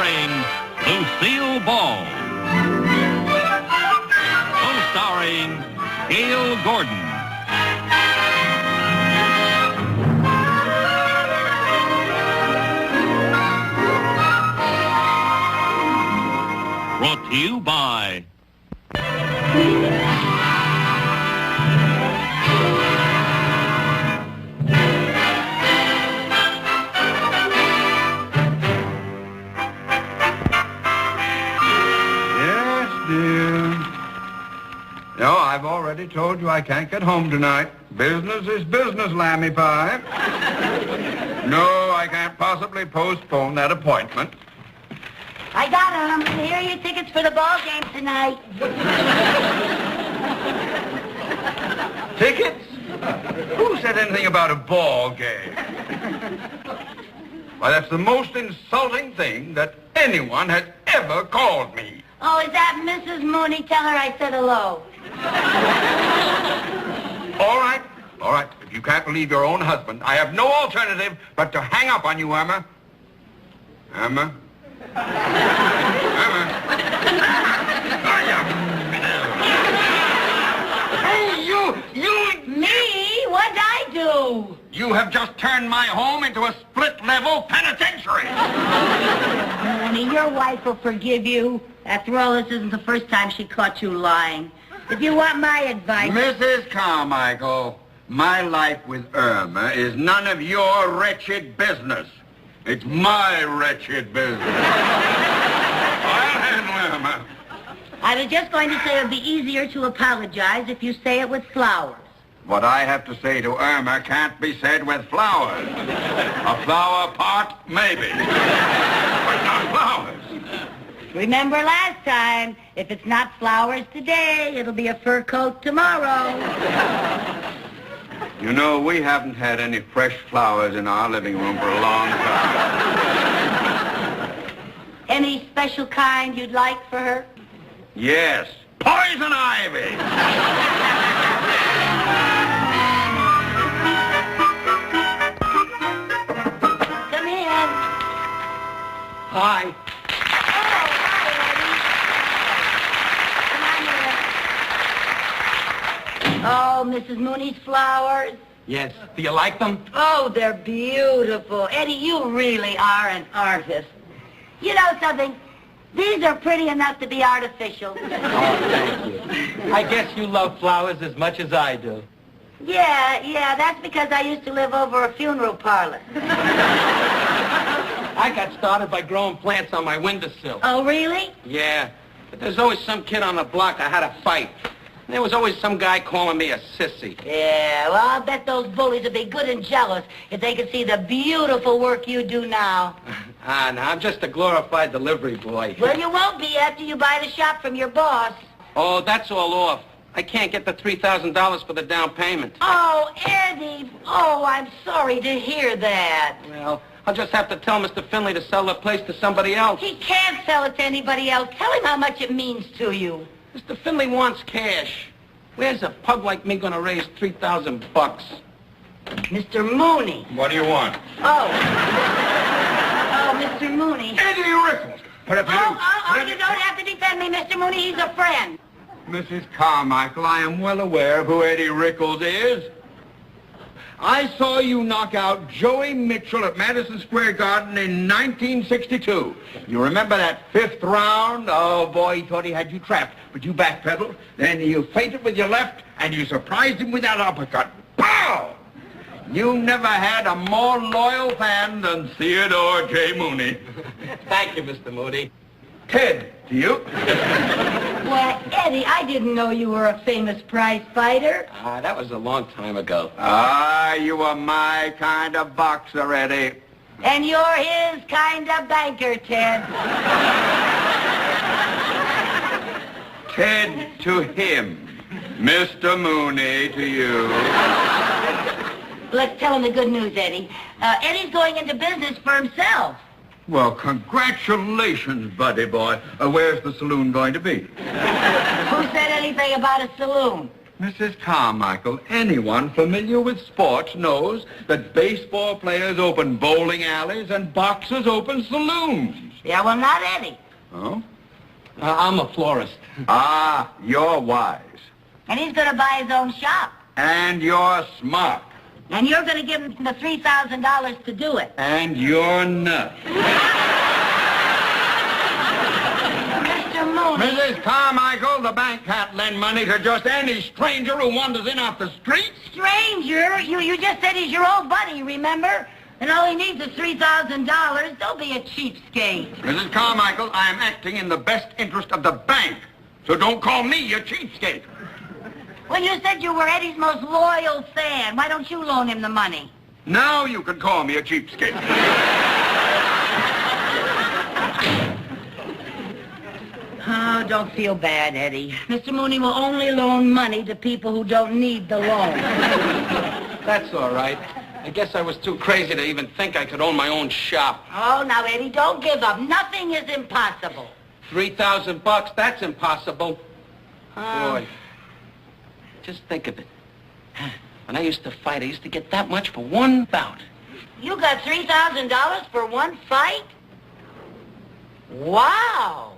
Starring Lucille Ball. Co-starring Gale Gordon. Brought to you by No, I've already told you I can't get home tonight. Business is business, Lammy Pie. No, I can't possibly postpone that appointment. I got 'em. Here are your tickets for the ball game tonight. Tickets? Who said anything about a ball game? Why, that's the most insulting thing that anyone has ever called me. Oh, is that Mrs. Mooney? Tell her I said hello. All right. If you can't believe your own husband, I have no alternative but to hang up on you, Irma. Irma? Hey, you! Me? What'd I do? You have just turned my home into a split-level penitentiary. Honey, your wife will forgive you. After all, this isn't the first time she caught you lying. If you want my advice... Mrs. Carmichael, my life with Irma is none of your wretched business. It's my wretched business. I'll handle Irma. I was just going to say it would be easier to apologize if you say it with flowers. What I have to say to Irma can't be said with flowers. A flower pot, maybe. But not flowers. Remember last time, if it's not flowers today, it'll be a fur coat tomorrow. You know, we haven't had any fresh flowers in our living room for a long time. Any special kind you'd like for her? Yes, poison ivy. Come in. Hi. Oh, Mrs. Mooney's flowers. Yes. Do you like them? Oh, they're beautiful. Eddie, you really are an artist. You know something? These are pretty enough to be artificial. Oh, thank you. I guess you love flowers as much as I do. Yeah, that's because I used to live over a funeral parlor. I got started by growing plants on my windowsill. Oh, really? Yeah. But there's always some kid on the block I had to fight. And there was always some guy calling me a sissy. Yeah, well, I'll bet those bullies would be good and jealous if they could see the beautiful work you do now. No, I'm just a glorified delivery boy. Well, you won't be after you buy the shop from your boss. Oh, that's all off. I can't get the $3,000 for the down payment. Oh, Eddie. Oh, I'm sorry to hear that. Well, I'll just have to tell Mr. Finley to sell the place to somebody else. He can't sell it to anybody else. Tell him how much it means to you. Mr. Finley wants cash. Where's a pug like me going to raise $3,000? Mr. Mooney. What do you want? Oh, Mr. Mooney. Eddie Rickles. What have you do? You don't have to defend me, Mr. Mooney. He's a friend. Mrs. Carmichael, I am well aware of who Eddie Rickles is. I saw you knock out Joey Mitchell at Madison Square Garden in 1962. You remember that fifth round? Oh, boy, he thought he had you trapped, but you backpedaled. Then you feinted with your left, and you surprised him with that uppercut. Pow! You never had a more loyal fan than Theodore J. Mooney. Thank you, Mr. Mooney. Ted, to you. Well, Eddie, I didn't know you were a famous prize fighter. That was a long time ago. You were my kind of boxer, Eddie. And you're his kind of banker, Ted. Ted to him. Mr. Mooney to you. Let's tell him the good news, Eddie. Eddie's going into business for himself. Well, congratulations, buddy boy. Where's the saloon going to be? Who said anything about a saloon? Mrs. Carmichael, anyone familiar with sports knows that baseball players open bowling alleys and boxers open saloons. Yeah, well, not Eddie. Oh? I'm a florist. Ah, you're wise. And he's going to buy his own shop. And you're smart. And you're going to give him the $3,000 to do it. And you're nuts. Mr. Mooney. Mrs. Carmichael, the bank can't lend money to just any stranger who wanders in off the street. Stranger? You just said he's your old buddy, remember? And all he needs is $3,000. Don't be a cheapskate. Mrs. Carmichael, I am acting in the best interest of the bank. So don't call me a cheapskate. Well, you said you were Eddie's most loyal fan. Why don't you loan him the money? Now you can call me a cheapskate. Oh, don't feel bad, Eddie. Mr. Mooney will only loan money to people who don't need the loan. That's all right. I guess I was too crazy to even think I could own my own shop. Oh, now, Eddie, don't give up. Nothing is impossible. $3,000, that's impossible. Boy, just think of it. When I used to fight, I used to get that much for one bout. You got $3,000 for one fight? Wow.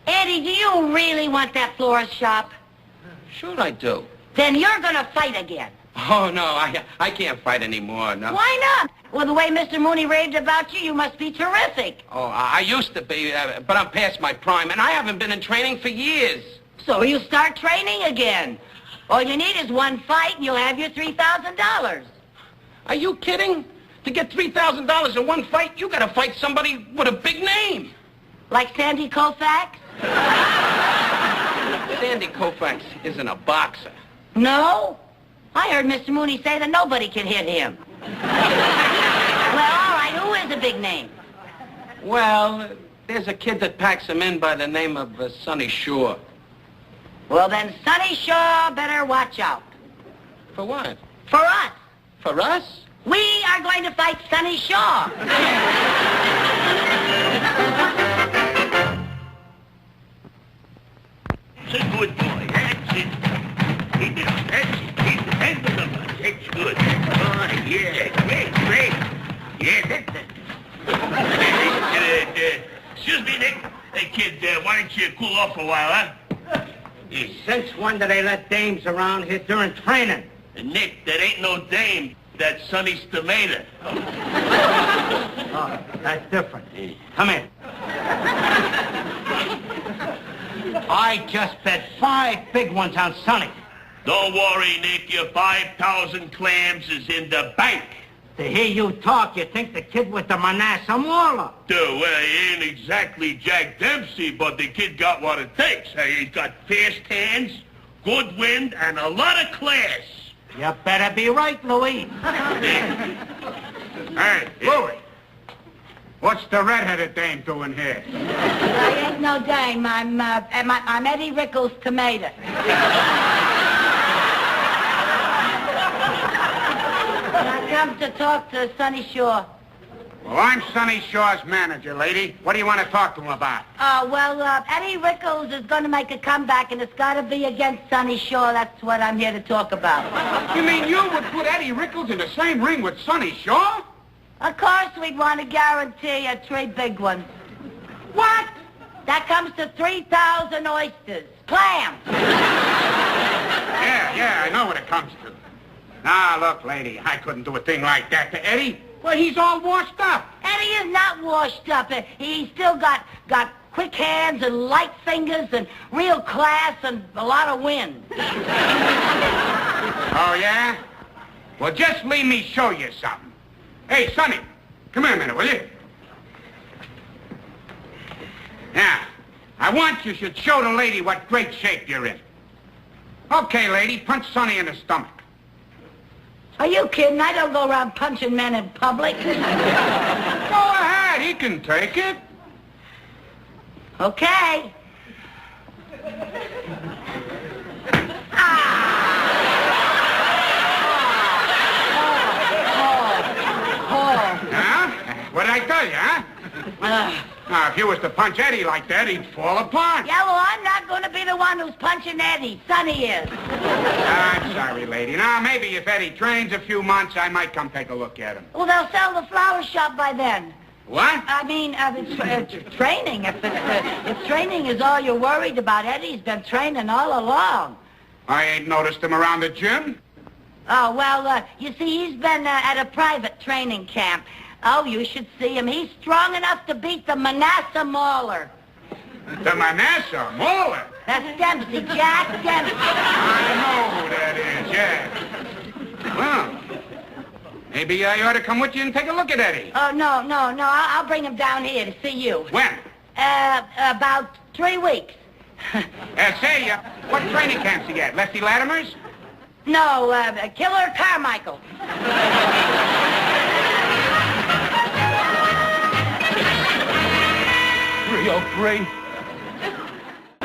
Eddie, do you really want that florist shop? Sure I do. Then you're going to fight again. Oh, no, I can't fight anymore, no. Why not? Well, the way Mr. Mooney raved about you, you must be terrific. Oh, I used to be, but I'm past my prime, and I haven't been in training for years. So you start training again. All you need is one fight, and you'll have your $3,000. Are you kidding? To get $3,000 in one fight, you gotta fight somebody with a big name. Like Sandy Koufax? Sandy Koufax isn't a boxer. No? I heard Mr. Mooney say that nobody can hit him. Well, all right, who is a big name? Well, there's a kid that packs him in by the name of Sonny Shore. Well, then Sonny Shaw better watch out. For what? For us. For us? We are going to fight Sonny Shaw. It's a good boy. That's it. Keep it up. That's it. Keep the hand on the line. That's good. Oh, yeah. Great. Yeah, that's it. Excuse me, Nick. Hey, kid, why don't you cool off a while, huh? Since when do they let dames around here during training? Nick, that ain't no dame. That's Sonny's tomato. Oh, that's different. Come in. I just bet 5 big ones on Sonny. Don't worry, Nick. Your 5,000 clams is in the bank. To hear you talk, you think the kid with the Manasseh Mauler. Dude, well, he ain't exactly Jack Dempsey, but the kid got what it takes. Hey, he's got fast hands, good wind, and a lot of class. You better be right, Louis. Hey, Louie. What's the red-headed dame doing here? I ain't no dame. I'm Eddie Rickles' tomato. I come to talk to Sonny Shaw. Well, I'm Sonny Shaw's manager, lady. What do you want to talk to him about? Eddie Rickles is going to make a comeback, and it's got to be against Sonny Shaw. That's what I'm here to talk about. You mean you would put Eddie Rickles in the same ring with Sonny Shaw? Of course we'd want to guarantee 3 big ones. What? That comes to 3,000 oysters. Clams. Yeah, I know what it comes to. Now, look, lady, I couldn't do a thing like that to Eddie. Well, he's all washed up. Eddie is not washed up. He's still got quick hands and light fingers and real class and a lot of wind. Oh, yeah? Well, just leave me show you something. Hey, Sonny, come here a minute, will you? Now, I want you should show the lady what great shape you're in. Okay, lady, punch Sonny in the stomach. Are you kidding? I don't go around punching men in public. Go ahead, he can take it. Okay. Huh? What'd I tell you, huh? Now, if you was to punch Eddie like that, he'd fall apart. Yeah, well, I'm not going to be the one who's punching Eddie. Sonny is. I'm sorry, lady. Now, maybe if Eddie trains a few months, I might come take a look at him. Well, they'll sell the flower shop by then. What? I mean, training. If training is all you're worried about, Eddie's been training all along. I ain't noticed him around the gym. Oh, well, you see, he's been at a private training camp. Oh, you should see him. He's strong enough to beat the Manasseh Mauler. The Manasseh Mauler? That's Dempsey, Jack Dempsey. I know who that is, yeah. Well, maybe I ought to come with you and take a look at Eddie. Oh, no. I'll bring him down here to see you. When? About 3 weeks. Say, what training camps you at? Lefty Latimer's? No, Killer Carmichael. 303.